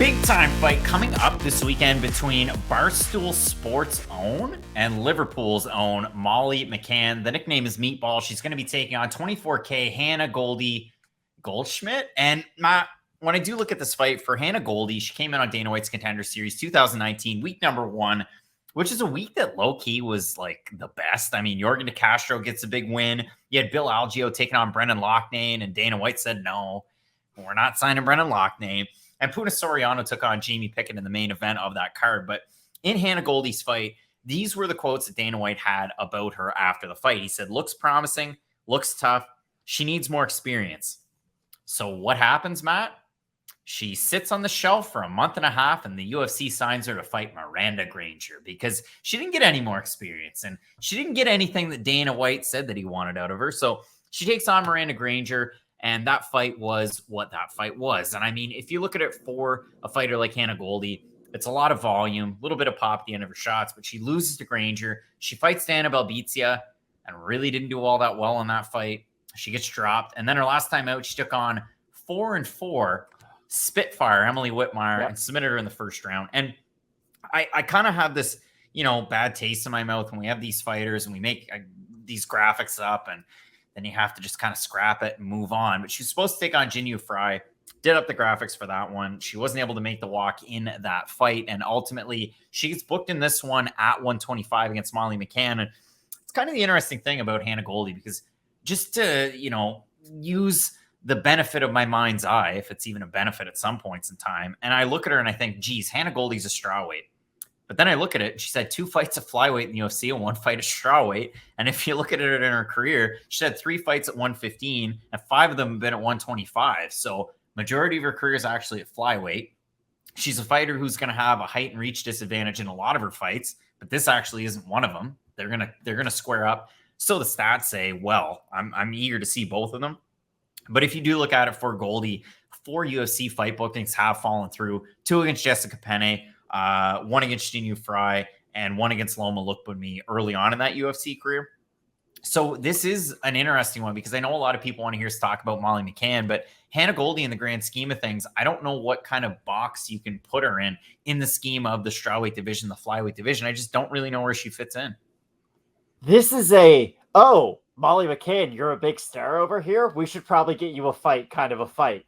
Big time fight coming up this weekend between Barstool Sports' own and Liverpool's own Molly McCann. The nickname is Meatball. She's going to be taking on 24K Hannah Goldy Goldschmidt. And when I do look at this fight for Hannah Goldy, she came in on Dana White's Contender Series 2019, week number 1, which is a week that low-key was like the best. I mean, Jorgen De Castro gets a big win. You had Bill Algeo taking on Brendan Loughnane, and Dana White said, no, we're not signing Brendan Loughnane. And Puna Soriano took on Jamie Pickett in the main event of that card. But in Hannah Goldy's fight, these were the quotes that Dana White had about her after the fight. He said, looks promising, looks tough. She needs more experience. So what happens, Matt? She sits on the shelf for a month and a half, and the UFC signs her to fight Miranda Granger because she didn't get any more experience, and she didn't get anything that Dana White said that he wanted out of her. So she takes on Miranda Granger, and that fight was what that fight was. And I mean, if you look at it for a fighter like Hannah Goldy, it's a lot of volume, a little bit of pop at the end of her shots, but she loses to Granger. She fights Dana Belbizia and really didn't do all that well in that fight. She gets dropped. And then her last time out, she took on 4-4 Spitfire Emily Whitmire and submitted her in the first round. And I kind of have this, bad taste in my mouth when we have these fighters and we make these graphics up, and then you have to just kind of scrap it and move on. But she was supposed to take on Jinyu Fry, did up the graphics for that one. She wasn't able to make the walk in that fight. And ultimately she gets booked in this one at 125 against Molly McCann. And it's kind of the interesting thing about Hannah Goldy, because just to, use the benefit of my mind's eye, if it's even a benefit at some points in time, and I look at her and I think, geez, Hannah Goldy's a strawweight. But then I look at it, she's had 2 fights at flyweight in the UFC and 1 fight at strawweight. And if you look at it in her career, she had 3 fights at 115 and 5 of them have been at 125. So majority of her career is actually at flyweight. She's a fighter who's going to have a height and reach disadvantage in a lot of her fights, but this actually isn't one of them. They're going to square up. So the stats say, well, I'm eager to see both of them. But if you do look at it for Goldy, 4 UFC fight bookings have fallen through. 2 against Jessica Penne, 1 against Jinyu Fry, and 1 against Loma Lookboonmee early on in that UFC career. So this is an interesting one, because I know a lot of people want to hear us talk about Molly McCann, but Hannah Goldy, in the grand scheme of things, I don't know what kind of box you can put her in the scheme of the strawweight division, the flyweight division. I just don't really know where she fits in. This is Molly McCann, you're a big star over here. We should probably get you a fight, kind of a fight.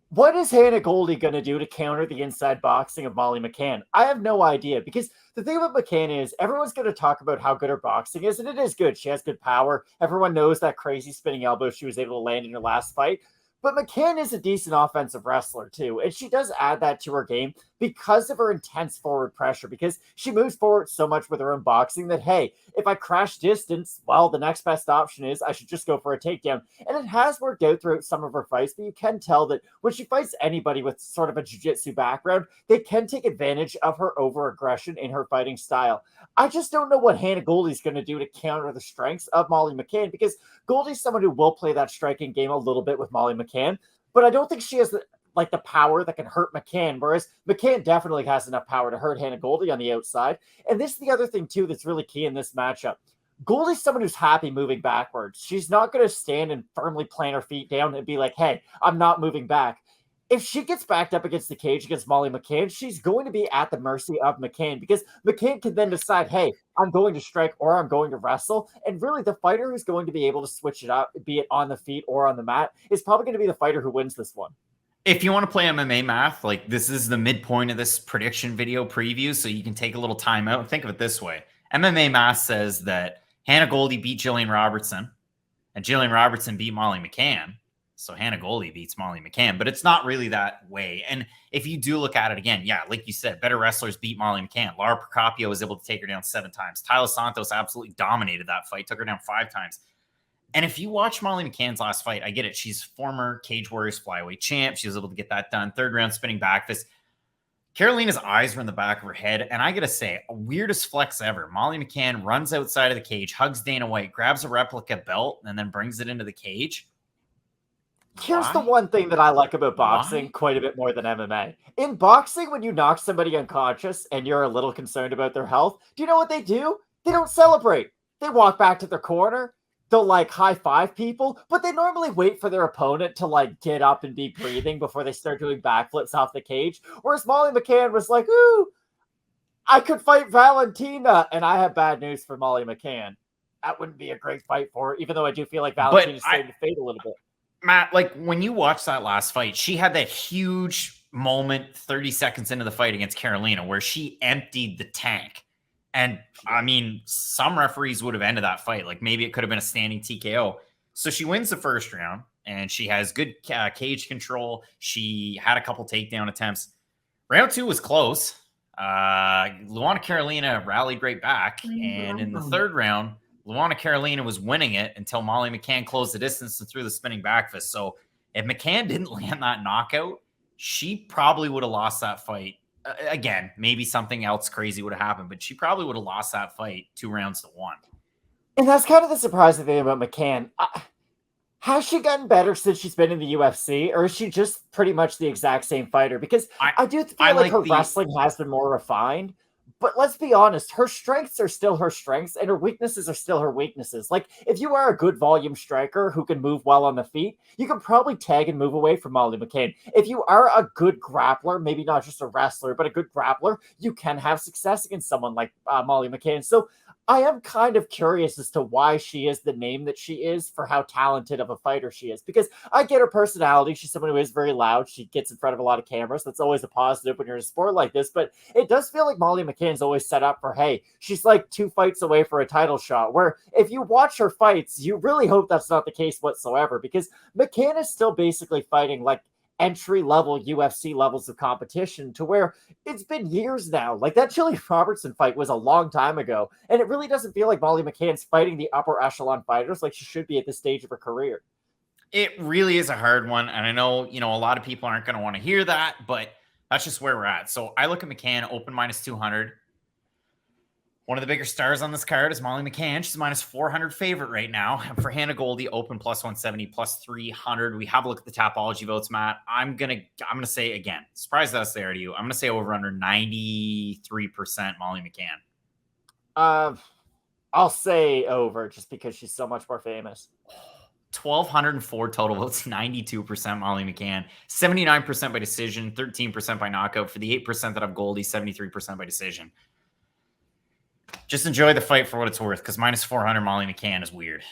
What is Hannah Goldy going to do to counter the inside boxing of Molly McCann? I have no idea, because the thing about McCann is everyone's going to talk about how good her boxing is, and it is good. She has good power. Everyone knows that crazy spinning elbow she was able to land in her last fight. But McCann is a decent offensive wrestler too, and she does add that to her game because of her intense forward pressure, because she moves forward so much with her own boxing that, hey, if I crash distance, well, the next best option is I should just go for a takedown. And it has worked out throughout some of her fights, but you can tell that when she fights anybody with sort of a jiu-jitsu background, they can take advantage of her over-aggression in her fighting style. I just don't know what Hannah Goldy's going to do to counter the strengths of Molly McCann, because Goldy's someone who will play that striking game a little bit with Molly McCann, but I don't think she has the power that can hurt McCann, whereas McCann definitely has enough power to hurt Hannah Goldy on the outside. And this is the other thing too that's really key in this matchup. Goldy's someone who's happy moving backwards. She's not going to stand and firmly plant her feet down and be like, hey, I'm not moving back. If she gets backed up against the cage against Molly McCann, she's going to be at the mercy of McCann, because McCann can then decide, hey, I'm going to strike or I'm going to wrestle. And really the fighter who's going to be able to switch it up, be it on the feet or on the mat, is probably going to be the fighter who wins this one. If you want to play MMA math, like, this is the midpoint of this prediction video preview, so you can take a little time out and think of it this way. MMA math says that Hannah Goldy beat Jillian Robertson, and Jillian Robertson beat Molly McCann. So Hannah Goldy beats Molly McCann, but it's not really that way. And if you do look at it again, yeah, like you said, better wrestlers beat Molly McCann. Laura Procopio was able to take her down 7 times. Tyler Santos absolutely dominated that fight, took her down 5 times. And if you watch Molly McCann's last fight, I get it. She's former Cage Warriors flyweight champ. She was able to get that done. 3rd round spinning back fist. Carolina's eyes were in the back of her head. And I got to say, weirdest flex ever. Molly McCann runs outside of the cage, hugs Dana White, grabs a replica belt, and then brings it into the cage. Here's the one thing that I like about boxing quite a bit more than MMA. In boxing, when you knock somebody unconscious and you're a little concerned about their health, do you know what they do? They don't celebrate. They walk back to their corner. they'll like high five people, but they normally wait for their opponent to like get up and be breathing before they start doing backflips off the cage. Whereas Molly McCann was like, ooh, I could fight Valentina. And I have bad news for Molly McCann. That wouldn't be a great fight for her, even though I do feel like Valentina's starting to fade a little bit. Matt, like when you watch that last fight, she had that huge moment 30 seconds into the fight against Carolina where she emptied the tank. And I mean, some referees would have ended that fight. Like maybe it could have been a standing TKO. So she wins the first round and she has good cage control. She had a couple takedown attempts. Round 2 was close. Luana Carolina rallied right back. And in the third round, Luana Carolina was winning it until Molly McCann closed the distance and threw the spinning back fist. So if McCann didn't land that knockout, she probably would have lost that fight. Again, maybe something else crazy would have happened, but she probably would have lost that fight 2 rounds to 1. And that's kind of the surprising thing about McCann. Has she gotten better since she's been in the UFC, or is she just pretty much the exact same fighter? Because I do feel like her wrestling has been more refined. But let's be honest, her strengths are still her strengths and her weaknesses are still her weaknesses. Like, if you are a good volume striker who can move well on the feet, you can probably tag and move away from Molly McCann. If you are a good grappler, maybe not just a wrestler, but a good grappler, you can have success against someone like Molly McCann. So I am kind of curious as to why she is the name that she is for how talented of a fighter she is. Because I get her personality. She's someone who is very loud. She gets in front of a lot of cameras. That's always a positive when you're in a sport like this. But it does feel like Molly McCann's always set up for, hey, she's like 2 fights away for a title shot. Where if you watch her fights, you really hope that's not the case whatsoever. Because McCann is still basically fighting like entry-level UFC levels of competition to where it's been years now. Like that Chili Robertson fight was a long time ago, and it really doesn't feel like Molly McCann's fighting the upper echelon fighters like she should be at this stage of her career. It really is a hard one, and I know, a lot of people aren't going to want to hear that, but that's just where we're at. So I look at McCann, open -200. One of the bigger stars on this card is Molly McCann. She's -400 favorite right now. And for Hannah Goldy, open +170, +300. We have a look at the Tapology votes, Matt. I'm gonna say again, surprise us there to you. I'm gonna say over under 93% Molly McCann. I'll say over just because she's so much more famous. 1,204 total votes, 92% Molly McCann, 79% by decision, 13% by knockout. For the 8% that have Goldy, 73% by decision. Just enjoy the fight for what it's worth, because -400 Molly McCann is weird.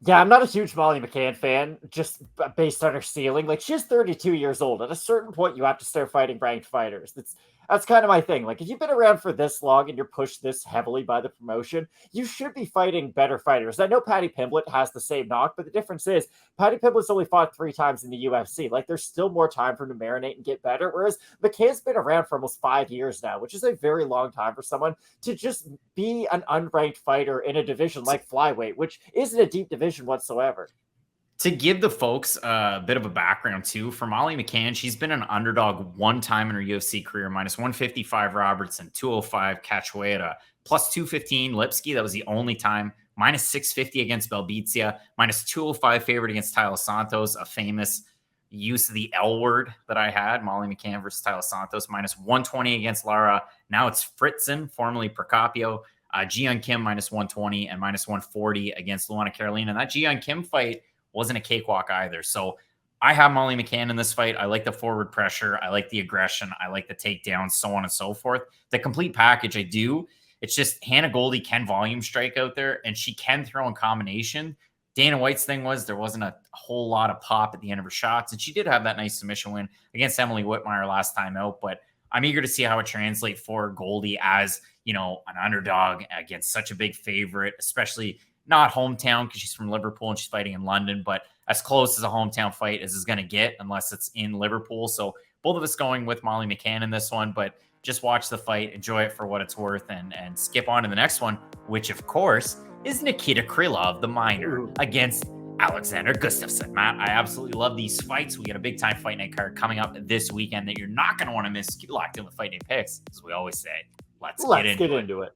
Yeah, I'm not a huge Molly McCann fan, just based on her ceiling. Like, she's 32 years old. At a certain point, you have to start fighting ranked fighters. That's kind of my thing. Like, if you've been around for this long and you're pushed this heavily by the promotion, you should be fighting better fighters. I know Paddy Pimblett has the same knock, but the difference is Paddy Pimblett's only fought 3 times in the UFC. Like, there's still more time for him to marinate and get better, whereas McCann's been around for almost 5 years now, which is a very long time for someone to just be an unranked fighter in a division like flyweight, which isn't a deep division whatsoever. To give the folks a bit of a background too, for Molly McCann, she's been an underdog 1 time in her UFC career, -155 Robertson, 205 Cachoeira, +215 Lipsky. That was the only time. -650 against Belbizia, -205 favorite against Tyler Santos, a famous use of the L word that I had, Molly McCann versus Tyler Santos, -120 against Lara. Now it's Fritzen, formerly Procopio. Jiyeon Kim -120 and -140 against Luana Carolina. And that Jiyeon Kim fight wasn't a cakewalk either. So I have Molly McCann in this fight. I like the forward pressure. I like the aggression. I like the takedowns, so on and so forth. The complete package, I do. It's just Hannah Goldy can volume strike out there, and she can throw in combination. Dana White's thing was there wasn't a whole lot of pop at the end of her shots, and she did have that nice submission win against Emily Whitmire last time out. But I'm eager to see how it translates for Goldy as, an underdog against such a big favorite, especially not hometown because she's from Liverpool and she's fighting in London, but as close as a hometown fight as is going to get unless it's in Liverpool. So both of us going with Molly McCann in this one, but just watch the fight, enjoy it for what it's worth, and skip on to the next one, which of course is Nikita Krylov, the minor, against Alexander Gustafsson. Matt, I absolutely love these fights. We got a big time fight night card coming up this weekend that you're not going to want to miss. Keep locked in with Fight Night Picks, as we always say. Let's get into it.